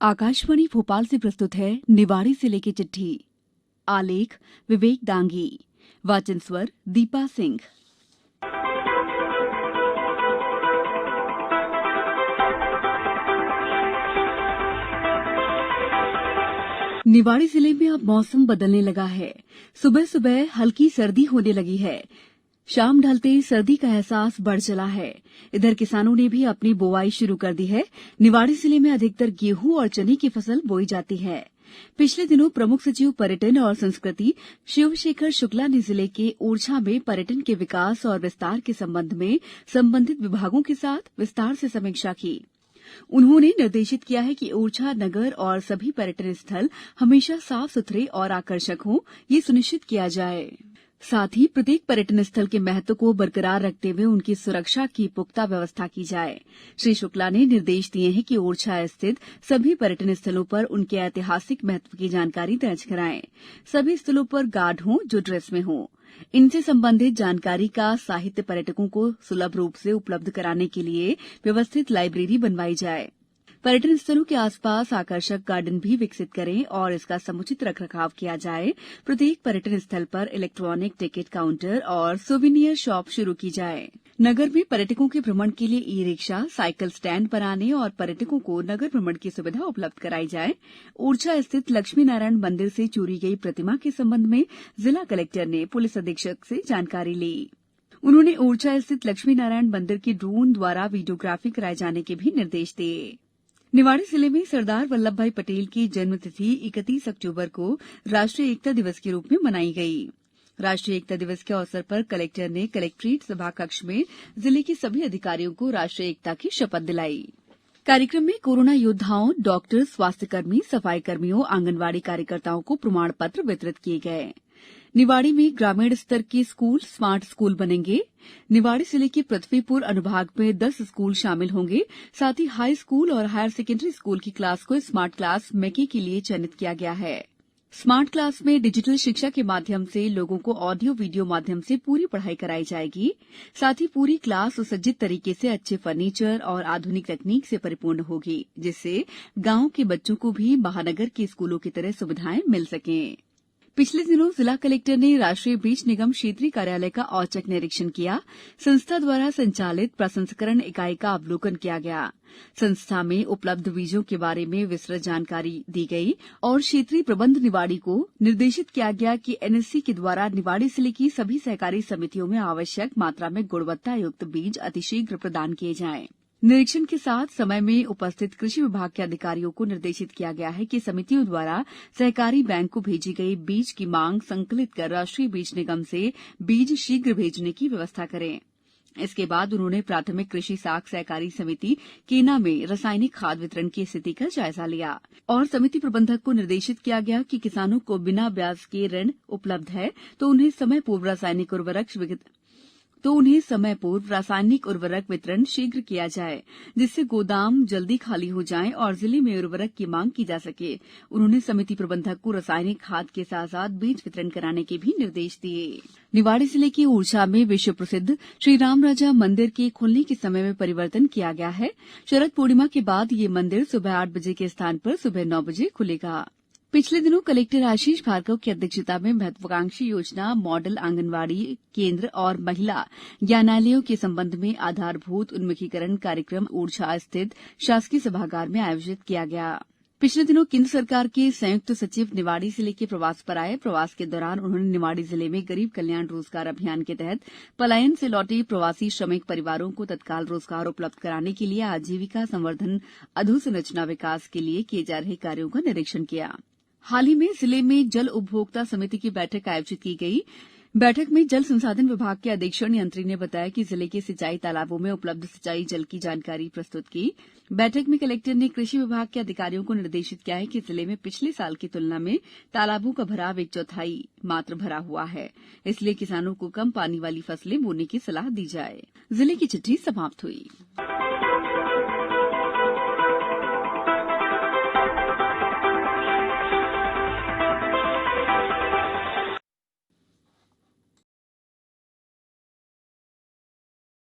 आकाशवाणी भोपाल से प्रस्तुत है निवाड़ी से लेके चिट्ठी। आलेख विवेक दांगी। वाचन स्वर दीपा सिंह। निवाड़ी जिले में अब मौसम बदलने लगा है। सुबह सुबह हल्की सर्दी होने लगी है। शाम ढलते सर्दी का एहसास बढ़ चला है। इधर किसानों ने भी अपनी बुवाई शुरू कर दी है। निवाड़ी जिले में अधिकतर गेहूं और चने की फसल बोई जाती है। पिछले दिनों प्रमुख सचिव पर्यटन और संस्कृति शिवशेखर शुक्ला ने जिले के ओरछा में पर्यटन के विकास और विस्तार के संबंध में संबंधित विभागों के साथ विस्तार से समीक्षा की। उन्होंने निर्देशित किया है कि ओरछा नगर और सभी पर्यटन स्थल हमेशा साफ सुथरे और आकर्षक हों, ये सुनिश्चित किया जाए। साथ ही प्रत्येक पर्यटन स्थल के महत्व को बरकरार रखते हुए उनकी सुरक्षा की पुख्ता व्यवस्था की जाए। श्री शुक्ला ने निर्देश दिए हैं कि ओरछा स्थित सभी पर्यटन स्थलों पर उनके ऐतिहासिक महत्व की जानकारी दर्ज कराएं। सभी स्थलों पर गार्ड हों जो ड्रेस में हों। इनसे संबंधित जानकारी का साहित्य पर्यटकों को सुलभ रूप से उपलब्ध कराने के लिए व्यवस्थित लाइब्रेरी बनवाई जाए। पर्यटन स्थलों के आसपास आकर्षक गार्डन भी विकसित करें और इसका समुचित रखरखाव किया जाए। प्रत्येक पर्यटन स्थल पर इलेक्ट्रॉनिक टिकट काउंटर और सोवेनियर शॉप शुरू की जाए। नगर में पर्यटकों के भ्रमण के लिए ई रिक्शा, साइकिल स्टैंड बनाने और पर्यटकों को नगर भ्रमण की सुविधा उपलब्ध कराई जाए। ओरछा स्थित लक्ष्मी नारायण मंदिर से चोरी गई प्रतिमा के संबंध में जिला कलेक्टर ने पुलिस अधीक्षक से जानकारी ली। उन्होंने ओरछा स्थित लक्ष्मी नारायण मंदिर की ड्रोन द्वारा वीडियोग्राफी कराए जाने के भी निर्देश दिए। निवाड़ी जिले में सरदार वल्लभ भाई पटेल की जन्मतिथि 31 अक्टूबर को राष्ट्रीय एकता दिवस के रूप में मनाई गई। राष्ट्रीय एकता दिवस के अवसर पर कलेक्टर ने कलेक्ट्रेट सभा कक्ष में जिले के सभी अधिकारियों को राष्ट्रीय एकता की शपथ दिलाई। कार्यक्रम में कोरोना योद्धाओं, डॉक्टर, स्वास्थ्यकर्मी, सफाई कर्मियों, आंगनवाड़ी कार्यकर्ताओं को प्रमाण पत्र वितरित किए गए। निवाड़ी में ग्रामीण स्तर के स्कूल स्मार्ट स्कूल बनेंगे। निवाड़ी जिले के पृथ्वीपुर अनुभाग में 10 स्कूल शामिल होंगे। साथ ही हाई स्कूल और हायर सेकेंडरी स्कूल की क्लास को स्मार्ट क्लास मेके के लिए चयनित किया गया है। स्मार्ट क्लास में डिजिटल शिक्षा के माध्यम से लोगों को ऑडियो वीडियो माध्यम से पूरी पढ़ाई कराई जाएगी। साथ ही पूरी क्लास सुसज्जित तरीके से अच्छे फर्नीचर और आधुनिक तकनीक से परिपूर्ण होगी, जिससे गांव के बच्चों को भी महानगर के स्कूलों की तरह सुविधाएं मिल सकें। पिछले दिनों जिला कलेक्टर ने राष्ट्रीय बीज निगम क्षेत्रीय कार्यालय का औचक निरीक्षण किया। संस्था द्वारा संचालित प्रसंस्करण इकाई का अवलोकन किया गया। संस्था में उपलब्ध बीजों के बारे में विस्तृत जानकारी दी गई और क्षेत्रीय प्रबंध निवाड़ी को निर्देशित किया गया कि एनएससी के द्वारा निवाड़ी जिले की सभी सहकारी समितियों में आवश्यक मात्रा में गुणवत्ता युक्त बीज अतिशीघ्र प्रदान किए जाएं। निरीक्षण के साथ समय में उपस्थित कृषि विभाग के अधिकारियों को निर्देशित किया गया है कि समितियों द्वारा सहकारी बैंक को भेजी गई बीज की मांग संकलित कर राष्ट्रीय बीज निगम से बीज शीघ्र भेजने की व्यवस्था करें। इसके बाद उन्होंने प्राथमिक कृषि साख सहकारी समिति केना में रासायनिक खाद वितरण की स्थिति का जायजा लिया और समिति प्रबंधक को निर्देशित किया गया कि किसानों को बिना ब्याज के ऋण उपलब्ध है तो उन्हें समय पूर्व रासायनिक उर्वरक वितरण शीघ्र किया जाए, जिससे गोदाम जल्दी खाली हो जाएं और जिले में उर्वरक की मांग की जा सके। उन्होंने समिति प्रबंधक को रासायनिक खाद के साथ साथ बीज वितरण कराने के भी निर्देश दिए। निवाड़ी जिले के ओरछा में विश्व प्रसिद्ध श्री राम राजा मंदिर के खुलने के समय में परिवर्तन किया गया है। शरद पूर्णिमा के बाद ये मंदिर सुबह 8 बजे के स्थान पर सुबह 9 बजे खुलेगा। पिछले दिनों कलेक्टर आशीष भार्गव की अध्यक्षता में महत्वाकांक्षी योजना मॉडल आंगनवाड़ी केंद्र और महिला ज्ञानालयों के संबंध में आधारभूत उन्मुखीकरण कार्यक्रम ओरछा स्थित शासकीय सभागार में आयोजित किया गया। पिछले दिनों केंद्र सरकार के संयुक्त सचिव निवाड़ी जिले के प्रवास पर आए। प्रवास के दौरान उन्होंने निवाड़ी जिले में गरीब कल्याण रोजगार अभियान के तहत पलायन से लौटे प्रवासी श्रमिक परिवारों को तत्काल रोजगार उपलब्ध कराने के लिए आजीविका संवर्धन अधोसंरचना विकास के लिए किए जा रहे कार्यों का निरीक्षण किया। हाल ही में जिले में जल उपभोक्ता समिति की बैठक आयोजित की गई। बैठक में जल संसाधन विभाग के अधीक्षण यंत्री ने बताया कि जिले के सिंचाई तालाबों में उपलब्ध सिंचाई जल की जानकारी प्रस्तुत की। बैठक में कलेक्टर ने कृषि विभाग के अधिकारियों को निर्देशित किया है कि जिले में पिछले साल की तुलना में तालाबों का भराव 1/4 मात्र भरा हुआ है, इसलिए किसानों को कम पानी वाली फसलें बोने की सलाह दी जाए। जिले की चिट्ठी समाप्त हुई।